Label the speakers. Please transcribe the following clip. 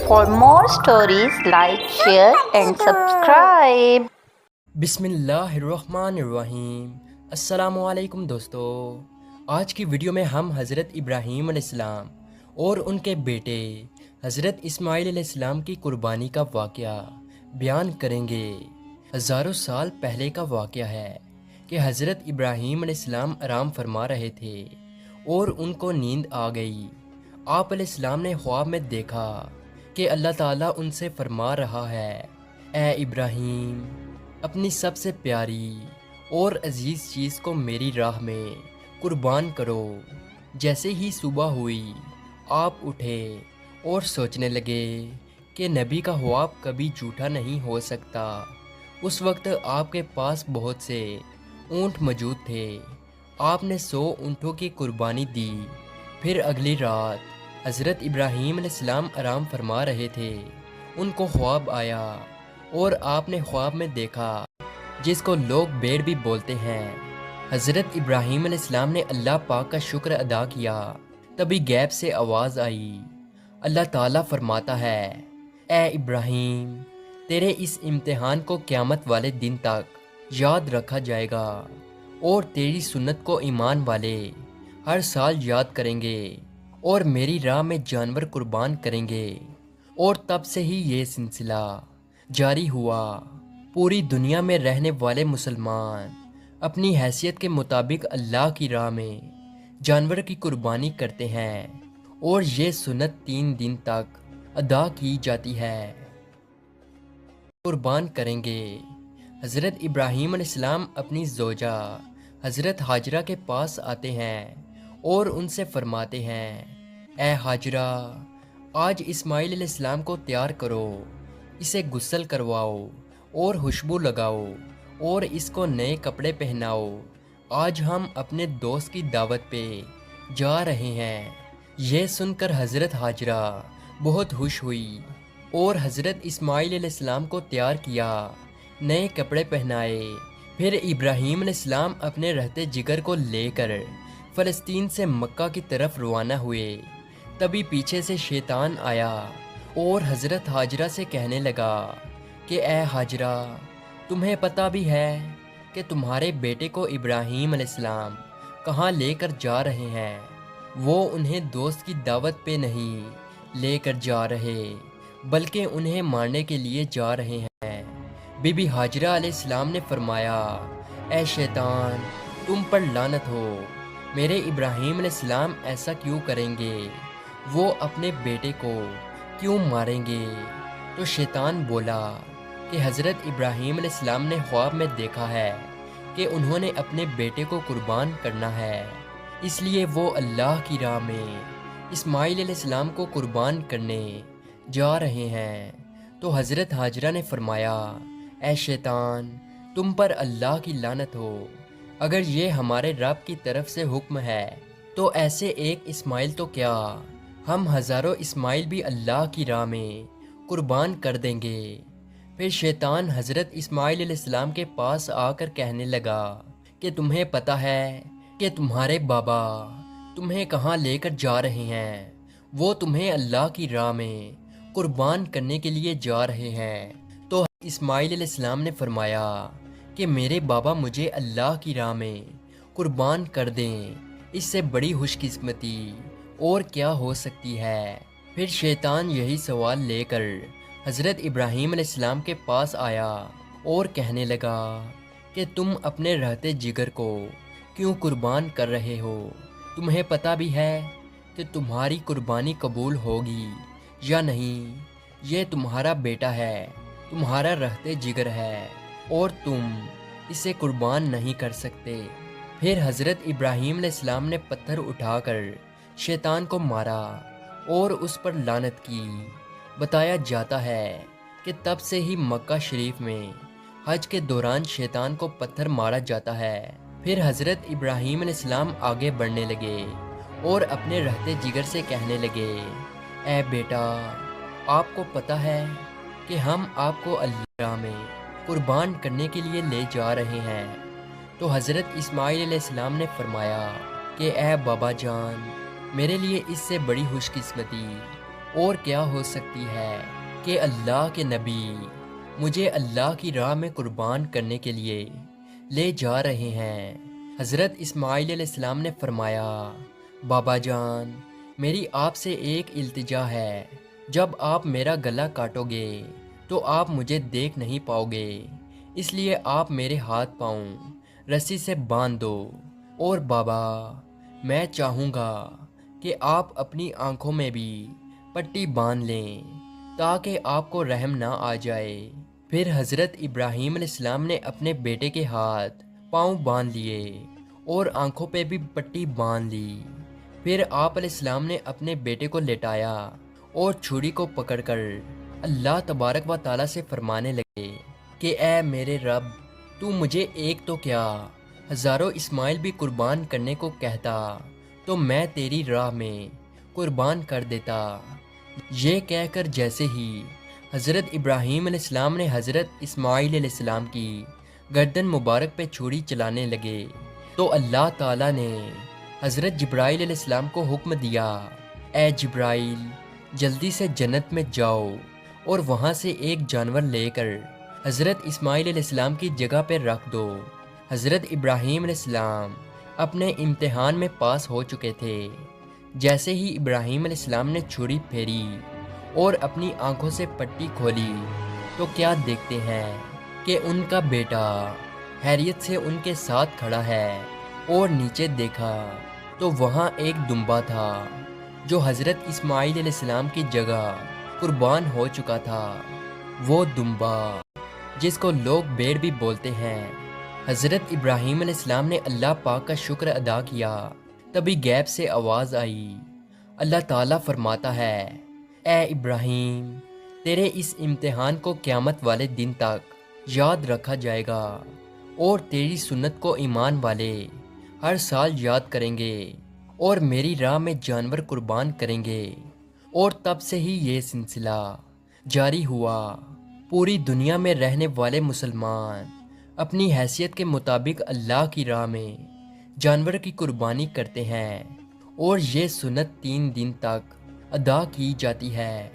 Speaker 1: For more stories, like, share and subscribe.
Speaker 2: बिस्मिल्लाहिर्रहमानिर्रहीम। अस्सलामु अलैकुम दोस्तों, आज की वीडियो में हम हज़रत इब्राहीम अलैहिस्सलाम और उनके बेटे हज़रत इस्माइल अलैहिस्सलाम की कुर्बानी का वाक़या बयान करेंगे। हज़ारों साल पहले का वाक़या है कि हज़रत इब्राहीम अलैहिस्सलाम आराम फरमा रहे थे और उनको नींद आ गई। आप अलैहिस्सलाम ने ख्वाब में देखा कि अल्लाह ताला उनसे फरमा रहा है, ए इब्राहीम, अपनी सबसे प्यारी और अजीज़ चीज़ को मेरी राह में कुर्बान करो। जैसे ही सुबह हुई, आप उठे और सोचने लगे कि नबी का ख्वाब कभी झूठा नहीं हो सकता। उस वक्त आपके पास बहुत से ऊँट मौजूद थे। आपने 100 ऊँटों की कुर्बानी दी। फिर अगली रात हज़रत इब्राहीम अलैहिस्सलाम आराम फरमा रहे थे। उनको ख्वाब आया और आपने ख्वाब में देखा, जिसको लोग बेड़ भी बोलते हैं। हज़रत इब्राहीम अलैहिस्सलाम ने अल्लाह पाक का शुक्र अदा किया। तभी गैब से आवाज़ आई। अल्लाह ताला फरमाता है, ए इब्राहीम, तेरे इस इम्तिहान को क़यामत वाले दिन तक याद रखा जाएगा और तेरी सुन्नत को ईमान वाले हर साल याद करेंगे और मेरी राह में जानवर कुर्बान करेंगे। और तब से ही ये सिलसिला जारी हुआ। पूरी दुनिया में रहने वाले मुसलमान अपनी हैसियत के मुताबिक अल्लाह की राह में जानवर की कुर्बानी करते हैं और ये सुन्नत 3 दिन तक अदा की जाती है। कुर्बान करेंगे। हज़रत इब्राहीम अलैहिस्सलाम अपनी ज़ौजा हज़रत हाजरा के पास आते हैं और उनसे फरमाते हैं, ए हाजरा, आज इस्माइल अलैहिस्सलाम को तैयार करो, इसे गुस्ल करवाओ और खुशबू लगाओ और इसको नए कपड़े पहनाओ। आज हम अपने दोस्त की दावत पे जा रहे हैं। यह सुनकर हज़रत हाजरा बहुत खुश हुई और हज़रत इस्माइल अलैहिस्सलाम को तैयार किया, नए कपड़े पहनाए। फिर इब्राहीम अलैहिस्सलाम अपने रहते जिगर को लेकर फ़लस्तीन से मक्का की तरफ रवाना हुए। तभी पीछे से शैतान आया और हज़रत हाजरा से कहने लगा कि ए हाजरा, तुम्हें पता भी है कि तुम्हारे बेटे को इब्राहीम अलैहिस्सलाम कहाँ लेकर जा रहे हैं। वो उन्हें दोस्त की दावत पे नहीं लेकर जा रहे, बल्कि उन्हें मारने के लिए जा रहे हैं। बीबी हाजरा अलैहिस्सलाम ने फरमाया, ए शैतान, तुम पर लानत हो। मेरे इब्राहीम अलैहिस्सलाम ऐसा क्यों करेंगे? वो अपने बेटे को क्यों मारेंगे? तो शैतान बोला कि हज़रत इब्राहीम अलैहिस्सलाम ने ख्वाब में देखा है कि उन्होंने अपने बेटे को कुर्बान करना है, इसलिए वो अल्लाह की राह में इस्माइल अलैहिस्सलाम को कुर्बान करने जा रहे हैं। तो हज़रत हाजरा ने फरमाया, ए शैतान, तुम पर अल्लाह की लानत हो। अगर ये हमारे रब की तरफ से हुक्म है तो ऐसे एक इस्माइल तो क्या, हम हज़ारों इस्माइल भी अल्लाह की राह में कुर्बान कर देंगे। फिर शैतान हज़रत इस्माइल अलैहिस्सलाम के पास आकर कहने लगा कि तुम्हें पता है कि तुम्हारे बाबा तुम्हें कहाँ लेकर जा रहे हैं? वो तुम्हें अल्लाह की राह में कुर्बान करने के लिए जा रहे हैं। तो इस्माइल अलैहिस्सलाम ने फरमाया कि मेरे बाबा मुझे अल्लाह की राह में कुर्बान कर दें, इससे बड़ी खुशकिस्मती और क्या हो सकती है। फिर शैतान यही सवाल लेकर हज़रत इब्राहीम अलैहिस्सलाम के पास आया और कहने लगा कि तुम अपने रहते जिगर को क्यों कुर्बान कर रहे हो? तुम्हें पता भी है कि तुम्हारी कुर्बानी कबूल होगी या नहीं? ये तुम्हारा बेटा है, तुम्हारा रहते जिगर है और तुम इसे कुर्बान नहीं कर सकते। फिर हज़रत इब्राहीम अलैहिस्सलाम ने पत्थर उठाकर शैतान को मारा और उस पर लानत की। बताया जाता है कि तब से ही मक्का शरीफ में हज के दौरान शैतान को पत्थर मारा जाता है। फिर हज़रत इब्राहीम अलैहिस्सलाम आगे बढ़ने लगे और अपने रहते जिगर से कहने लगे, ए बेटा, आपको पता है कि हम आपको अल्लाह में कुर्बान करने के लिए ले जा रहे हैं। तो हज़रत इस्माइल अलैहिस्सलाम ने फरमाया कि ए बाबा जान, मेरे लिए इससे बड़ी खुशकिस्मती اور کیا ہو سکتی ہے کہ اللہ کے نبی مجھے اللہ کی راہ میں قربان کرنے کے لیے لے جا رہے ہیں۔ حضرت اسماعیل علیہ السلام نے فرمایا، بابا جان، میری آپ سے ایک التجا ہے، جب آپ میرا گلا کاٹو گے تو آپ مجھے دیکھ نہیں پاؤ گے، اس لیے آپ میرے ہاتھ پاؤں رسی سے باندھ دو، اور بابا میں چاہوں گا کہ آپ اپنی آنکھوں میں بھی پٹی باندھ لیں تاکہ آپ کو رحم نہ آ جائے۔ پھر حضرت ابراہیم علیہ السلام نے اپنے بیٹے کے ہاتھ پاؤں باندھ لیے اور آنکھوں پہ بھی پٹی باندھ لی۔ پھر آپ علیہ السلام نے اپنے بیٹے کو لٹایا اور چھری کو پکڑ کر اللہ تبارک و تعالیٰ سے فرمانے لگے کہ اے میرے رب، تو مجھے ایک تو کیا ہزاروں اسماعیل بھی قربان کرنے کو کہتا تو میں تیری راہ میں قربان کر دیتا۔ یہ کہہ کر جیسے ہی حضرت ابراہیم علیہ السلام نے حضرت اسماعیل علیہ السلام کی گردن مبارک پہ چھری چلانے لگے تو اللہ تعالیٰ نے حضرت جبرائیل علیہ السلام کو حکم دیا، اے جبرائیل، جلدی سے جنت میں جاؤ اور وہاں سے ایک جانور لے کر حضرت اسماعیل علیہ السلام کی جگہ پہ رکھ دو۔ حضرت ابراہیم علیہ السلام اپنے امتحان میں پاس ہو چکے تھے۔ جیسے ہی ابراہیم علیہ السلام نے چھری پھیری اور اپنی آنکھوں سے پٹی کھولی تو کیا دیکھتے ہیں کہ ان کا بیٹا حیرت سے ان کے ساتھ کھڑا ہے، اور نیچے دیکھا تو وہاں ایک دمبا تھا جو حضرت اسماعیل علیہ السلام کی جگہ قربان ہو چکا تھا۔ وہ دمبا جس کو لوگ بھیڑ بھی بولتے ہیں۔ حضرت ابراہیم علیہ السلام نے اللہ پاک کا شکر ادا کیا، تبھی غیب سے آواز آئی۔ اللہ تعالیٰ فرماتا ہے، اے ابراہیم، تیرے اس امتحان کو قیامت والے دن تک یاد رکھا جائے گا، اور تیری سنت کو ایمان والے ہر سال یاد کریں گے اور میری راہ میں جانور قربان کریں گے۔ اور تب سے ہی یہ سلسلہ جاری ہوا۔ پوری دنیا میں رہنے والے مسلمان اپنی حیثیت کے مطابق اللہ کی راہ میں جانور کی قربانی کرتے ہیں، اور یہ سنت 3 دن تک ادا کی جاتی ہے۔